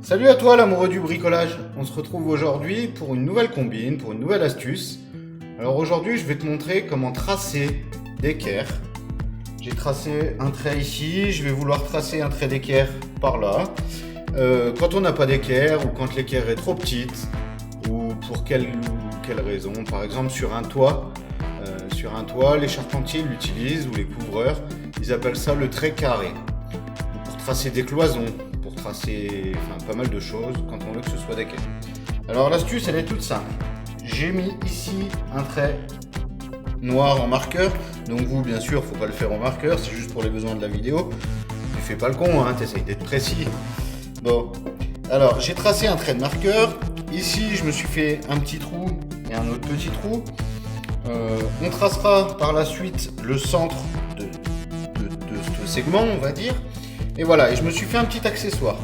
Salut à toi l'amoureux du bricolage. On se retrouve aujourd'hui pour une nouvelle combine, pour une nouvelle astuce. Alors aujourd'hui je vais te montrer comment tracer d'équerre. J'ai tracé un trait ici, je vais vouloir tracer un trait d'équerre par là. Quand on n'a pas d'équerre ou quand l'équerre est trop petite ou pour quelle raison, par exemple sur un toit, les charpentiers l'utilisent ou les couvreurs, ils appellent ça le trait carré. Pour tracer des cloisons, pour tracer pas mal de choses quand on veut que ce soit d'équerre. Alors l'astuce elle est toute simple. J'ai mis ici un trait noir en marqueur, donc vous bien sûr faut pas le faire en marqueur, c'est juste pour les besoins de la vidéo. Tu fais pas le con, hein, t'essayes d'être précis. Bon, alors j'ai tracé un trait de marqueur. Ici je me suis fait un petit trou et un autre petit trou. On tracera par la suite le centre de ce segment, on va dire. Et voilà, et je me suis fait un petit accessoire.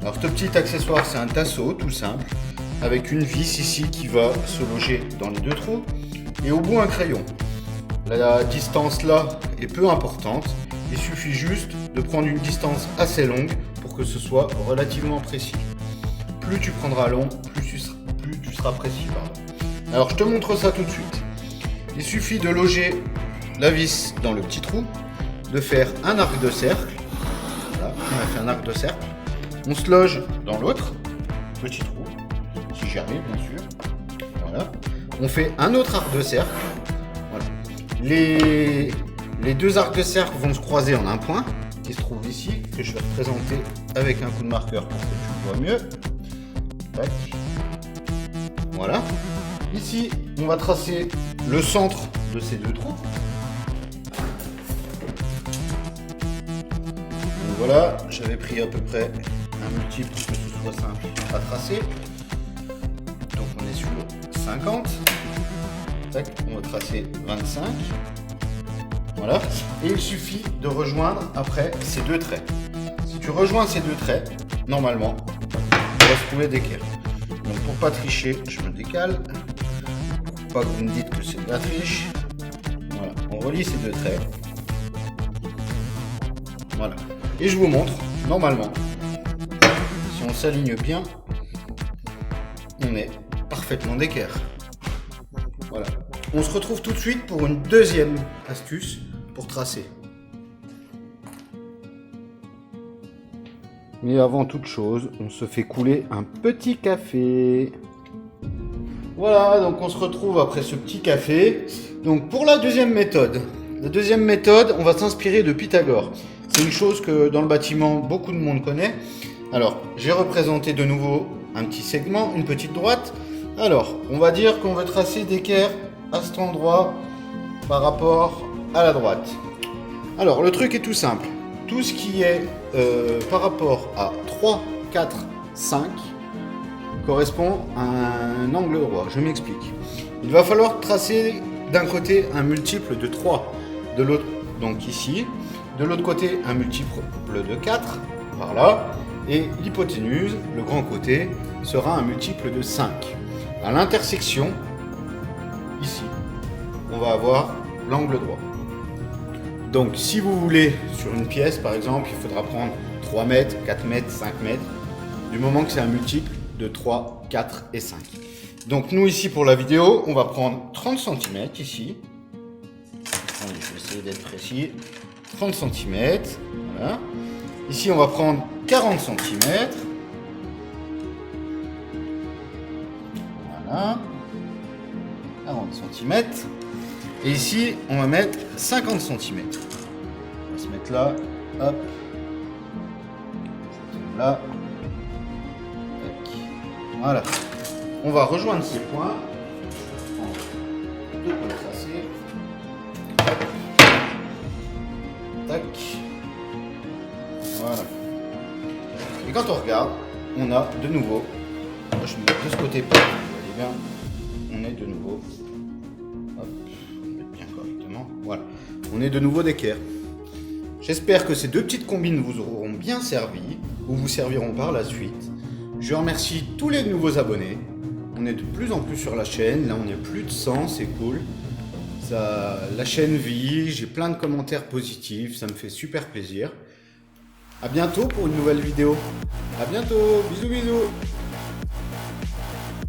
Alors ce petit accessoire c'est un tasseau tout simple, avec une vis ici qui va se loger dans les deux trous, et au bout un crayon. La distance là est peu importante, il suffit juste de prendre une distance assez longue pour que ce soit relativement précis. Plus tu prendras long, plus tu seras précis. Alors je te montre ça tout de suite. Il suffit de loger la vis dans le petit trou, de faire un arc de cercle. Voilà, on a fait un arc de cercle. On se loge dans l'autre petit trou, si j'y arrive bien sûr. Voilà. On fait un autre arc de cercle. Voilà. Les deux arcs de cercle vont se croiser en un point qui se trouve ici, que je vais représenter avec un coup de marqueur pour que tu vois mieux. Tac. Voilà. Ici, on va tracer le centre de ces deux trous. Donc voilà, j'avais pris à peu près un multiple pour que ce soit simple à tracer. Donc on est sur 50. Tac, on va tracer 25. Voilà. Et il suffit de rejoindre après ces deux traits. Si tu rejoins ces deux traits, normalement, on va se trouver d'équerre. Donc pour pas tricher, je me décale. Pour pas que vous me dites que c'est de la triche. Voilà, on relie ces deux traits. Voilà. Et je vous montre, normalement, si on s'aligne bien, on est parfaitement d'équerre. Voilà. On se retrouve tout de suite pour une deuxième astuce pour tracer. Mais avant toute chose, on se fait couler un petit café. Voilà, donc on se retrouve après ce petit café. Donc pour la deuxième méthode, on va s'inspirer de Pythagore. C'est une chose que dans le bâtiment, beaucoup de monde connaît. Alors, j'ai représenté de nouveau un petit segment, une petite droite. Alors, on va dire qu'on veut tracer d'équerre à cet endroit par rapport à la droite. Alors, le truc est tout simple. Tout ce qui est par rapport à 3, 4, 5 correspond à un angle droit. Je m'explique. Il va falloir tracer d'un côté un multiple de 3, de l'autre, donc ici. De l'autre côté, un multiple de 4, par là. Et l'hypoténuse, le grand côté, sera un multiple de 5. À l'intersection, ici, on va avoir l'angle droit. Donc si vous voulez, sur une pièce par exemple, il faudra prendre 3 mètres, 4 mètres, 5 mètres, du moment que c'est un multiple de 3, 4 et 5. Donc nous ici pour la vidéo, on va prendre 30 cm ici. Allez, je vais essayer d'être précis. 30 cm, voilà. Ici on va prendre 40 cm. Voilà. 40 cm. Et ici, on va mettre 50 cm. On va se mettre là, hop. Là. Tac. Voilà. On va rejoindre ces points. Deux points tracés. Tac. Voilà. Et quand on regarde, on a de nouveau, moi je me mets de ce côté pour vous voyez bien, on est de nouveau, hop, on met bien correctement, voilà, on est de nouveau d'équerre. J'espère que ces deux petites combines vous auront bien servi, ou vous serviront par la suite. Je remercie tous les nouveaux abonnés, on est de plus en plus sur la chaîne, là on est plus de 100, c'est cool. Ça, la chaîne vit, j'ai plein de commentaires positifs, ça me fait super plaisir. À bientôt pour une nouvelle vidéo. À bientôt, bisous bisous.